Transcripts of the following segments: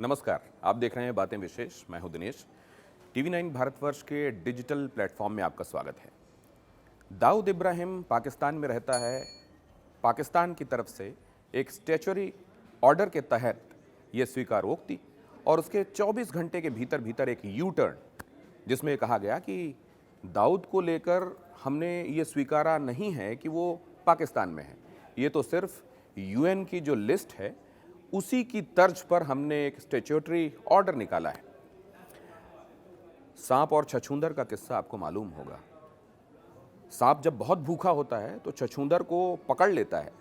नमस्कार, आप देख रहे हैं बातें विशेष। मैं हूं दिनेश। TV9 भारतवर्ष के डिजिटल प्लेटफॉर्म में आपका स्वागत है। दाऊद इब्राहिम पाकिस्तान में रहता है। पाकिस्तान की तरफ से एक स्टैच्यूटरी ऑर्डर के तहत यह स्वीकारोक्ति और उसके 24 घंटे के भीतर भीतर एक यू टर्न, जिसमें कहा गया कि दाऊद को लेकर हमने ये स्वीकारा नहीं है कि वो पाकिस्तान में है, ये तो सिर्फ UN की जो लिस्ट है उसी की तर्ज पर हमने एक स्टैच्यूटरी ऑर्डर निकाला है। सांप और छछूंदर का किस्सा आपको मालूम होगा। सांप जब बहुत भूखा होता है तो छछूंदर को पकड़ लेता है,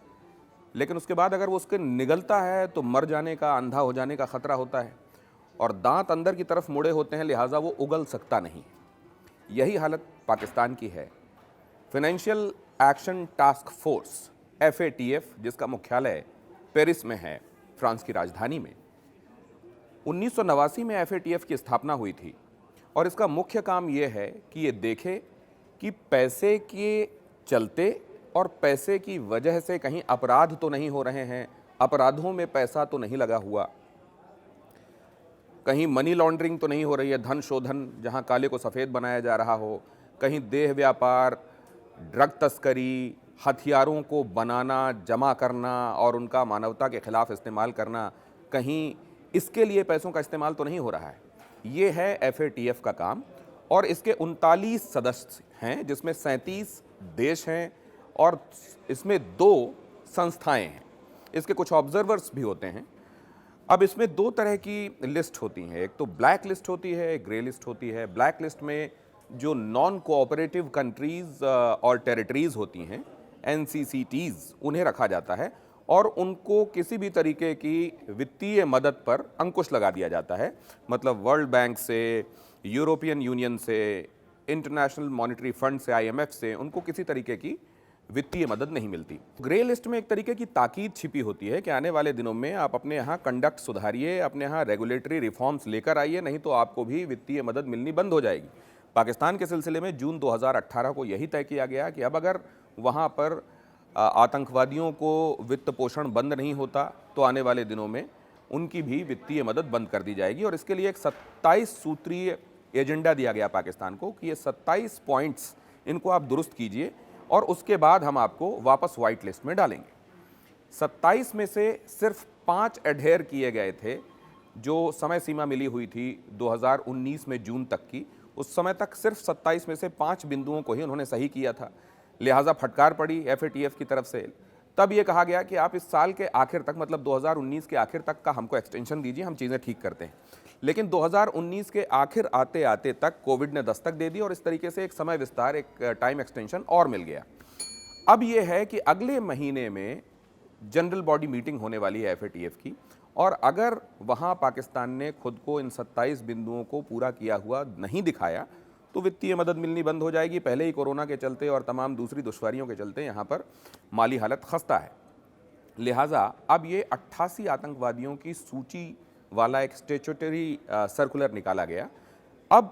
लेकिन उसके बाद अगर वो उसके निगलता है तो मर जाने का, अंधा हो जाने का खतरा होता है और दांत अंदर की तरफ मुड़े होते हैं, लिहाजा वो उगल सकता नहीं। यही हालत पाकिस्तान की है। Financial action task force FATF, जिसका मुख्यालय पेरिस में है, फ्रांस की राजधानी में, 1989 में FATF की स्थापना हुई थी और इसका मुख्य काम यह है कि ये देखे कि पैसे के चलते और पैसे की वजह से कहीं अपराध तो नहीं हो रहे हैं, अपराधों में पैसा तो नहीं लगा हुआ, कहीं मनी लॉन्ड्रिंग तो नहीं हो रही है, धन शोधन जहां काले को सफ़ेद बनाया जा रहा हो, कहीं देह व्यापार, ड्रग तस्करी, हथियारों को बनाना, जमा करना और उनका मानवता के खिलाफ इस्तेमाल करना, कहीं इसके लिए पैसों का इस्तेमाल तो नहीं हो रहा है। ये है FATF का काम और इसके 39 सदस्य हैं, जिसमें 37 देश हैं और इसमें 2 संस्थाएं हैं। इसके कुछ ऑब्जर्वर्स भी होते हैं। अब इसमें 2 तरह की लिस्ट होती हैं, एक तो ब्लैक लिस्ट होती है, एक ग्रे लिस्ट होती है। ब्लैक लिस्ट में जो नॉन कोऑपरेटिव कंट्रीज़ और टेरिटरीज़ होती हैं, NCCTs, उन्हें रखा जाता है और उनको किसी भी तरीके की वित्तीय मदद पर अंकुश लगा दिया जाता है। मतलब वर्ल्ड बैंक से, यूरोपियन यूनियन से, इंटरनेशनल मॉनेटरी फंड से, IMF से उनको किसी तरीके की वित्तीय मदद नहीं मिलती। ग्रे लिस्ट में एक तरीके की ताकीद छिपी होती है कि आने वाले दिनों में आप अपने यहाँ कंडक्ट सुधारिए, अपने यहाँ रेगुलेटरी रिफॉर्म्स लेकर आइए, नहीं तो आपको भी वित्तीय मदद मिलनी बंद हो जाएगी। पाकिस्तान के सिलसिले में जून 2018 को यही तय किया गया कि अब अगर वहाँ पर आतंकवादियों को वित्त पोषण बंद नहीं होता तो आने वाले दिनों में उनकी भी वित्तीय मदद बंद कर दी जाएगी। और इसके लिए एक 27 सूत्रीय एजेंडा दिया गया पाकिस्तान को कि ये 27 पॉइंट्स, इनको आप दुरुस्त कीजिए और उसके बाद हम आपको वापस वाइट लिस्ट में डालेंगे। 27 में से सिर्फ 5 एडहेयर किए गए थे। जो समय सीमा मिली हुई थी 2019 में जून तक की, उस समय तक सिर्फ 27 में से 5 बिंदुओं को ही उन्होंने सही किया था। लिहाजा फटकार पड़ी FATF की तरफ से। तब ये कहा गया कि आप इस साल के आखिर तक, मतलब 2019 के आखिर तक का हमको एक्सटेंशन दीजिए, हम चीज़ें ठीक करते हैं। लेकिन 2019 के आखिर आते आते तक कोविड ने दस्तक दे दी और इस तरीके से एक समय विस्तार, एक टाइम एक्सटेंशन और मिल गया। अब ये है कि अगले महीने में जनरल बॉडी मीटिंग होने वाली है FATF की, और अगर वहाँ पाकिस्तान ने खुद को इन 27 बिंदुओं को पूरा किया हुआ नहीं दिखाया तो वित्तीय मदद मिलनी बंद हो जाएगी। पहले ही कोरोना के चलते और तमाम दूसरी दुश्वारियों के चलते यहाँ पर माली हालत खस्ता है। लिहाजा अब ये 88 आतंकवादियों की सूची वाला एक स्टैट्यूटरी सर्कुलर निकाला गया। अब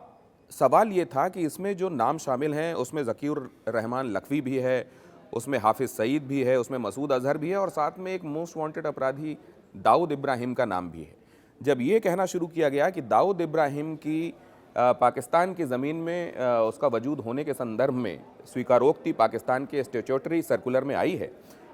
सवाल ये था कि इसमें जो नाम शामिल हैं उसमें ज़कीउर रहमान लखवी भी है, उसमें हाफिज़ सईद भी है, उसमें मसूद अजहर भी है और साथ में एक मोस्ट वांटेड अपराधी दाऊद इब्राहिम का नाम भी है। जब ये कहना शुरू किया गया कि दाऊद इब्राहिम की पाकिस्तान की ज़मीन में उसका वजूद होने के संदर्भ में स्वीकारोक्ति पाकिस्तान के स्टैट्यूटरी सर्कुलर में आई है,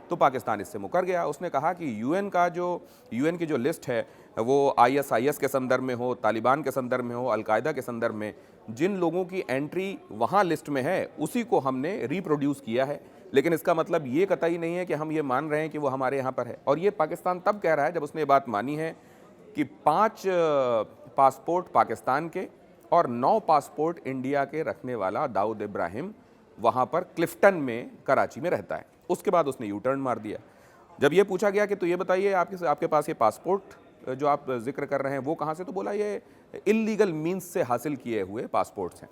तो पाकिस्तान इससे मुकर गया। उसने कहा कि UN की जो लिस्ट है वो ISIS के संदर्भ में हो, तालिबान के संदर्भ में हो, अलकायदा के संदर्भ में, जिन लोगों की एंट्री वहाँ लिस्ट में है उसी को हमने रिप्रोड्यूस किया है। लेकिन इसका मतलब ये कतई नहीं है कि हम ये मान रहे हैं कि वो हमारे यहाँ पर है। और ये पाकिस्तान तब कह रहा है जब उसने ये बात मानी है कि 5 पासपोर्ट पाकिस्तान के और 9 पासपोर्ट इंडिया के रखने वाला दाऊद इब्राहिम वहाँ पर क्लिफ्टन में, कराची में रहता है। उसके बाद उसने यू टर्न मार दिया। जब ये पूछा गया कि तो ये बताइए आपके पास ये पासपोर्ट जो आप जिक्र कर रहे हैं वो कहाँ से, तो बोला ये इल्लीगल मीन्स से हासिल किए हुए पासपोर्ट्स हैं।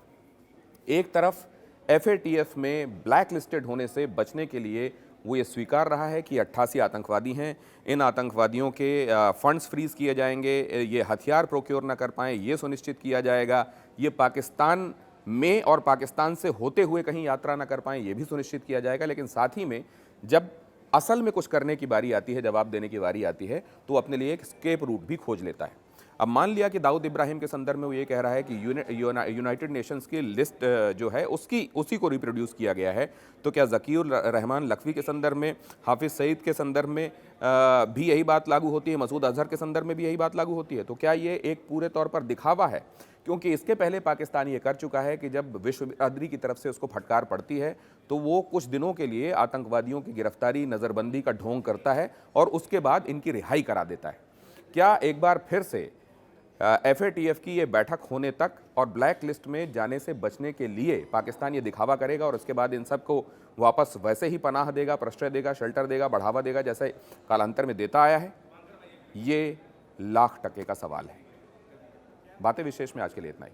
एक तरफ FATF में ब्लैक लिस्टेड होने से बचने के लिए वो ये स्वीकार रहा है कि 88 आतंकवादी हैं, इन आतंकवादियों के फंड्स फ्रीज किए जाएंगे, ये हथियार प्रोक्योर ना कर पाएँ ये सुनिश्चित किया जाएगा, ये पाकिस्तान में और पाकिस्तान से होते हुए कहीं यात्रा ना कर पाएँ ये भी सुनिश्चित किया जाएगा। लेकिन साथ ही में जब असल में कुछ करने की बारी आती है, जवाब देने की बारी आती है, तो अपने लिए एक स्केप रूट भी खोज लेता है। अब मान लिया कि दाऊद इब्राहिम के संदर्भ में वो ये कह रहा है कि यूनाइटेड नेशंस की लिस्ट जो है उसी को रिप्रोड्यूस किया गया है, तो क्या ज़कीउर रहमान लखवी के संदर्भ में, हाफिज़ सईद के संदर्भ में भी यही बात लागू होती है, मसूद अजहर के संदर्भ में भी यही बात लागू होती है? तो क्या ये एक पूरे तौर पर दिखावा है? क्योंकि इसके पहले पाकिस्तान ये कर चुका है कि जब विश्व बिरादरी की तरफ से उसको फटकार पड़ती है तो वो कुछ दिनों के लिए आतंकवादियों की गिरफ्तारी, नज़रबंदी का ढोंग करता है और उसके बाद इनकी रिहाई करा देता है। क्या एक बार फिर से FATF की ये बैठक होने तक और ब्लैक लिस्ट में जाने से बचने के लिए पाकिस्तान ये दिखावा करेगा और उसके बाद इन सब को वापस वैसे ही पनाह देगा, प्रश्रय देगा, शेल्टर देगा, बढ़ावा देगा जैसे कालांतर में देता आया है? ये लाख टके का सवाल है। बातें विशेष में आज के लिए इतना ही।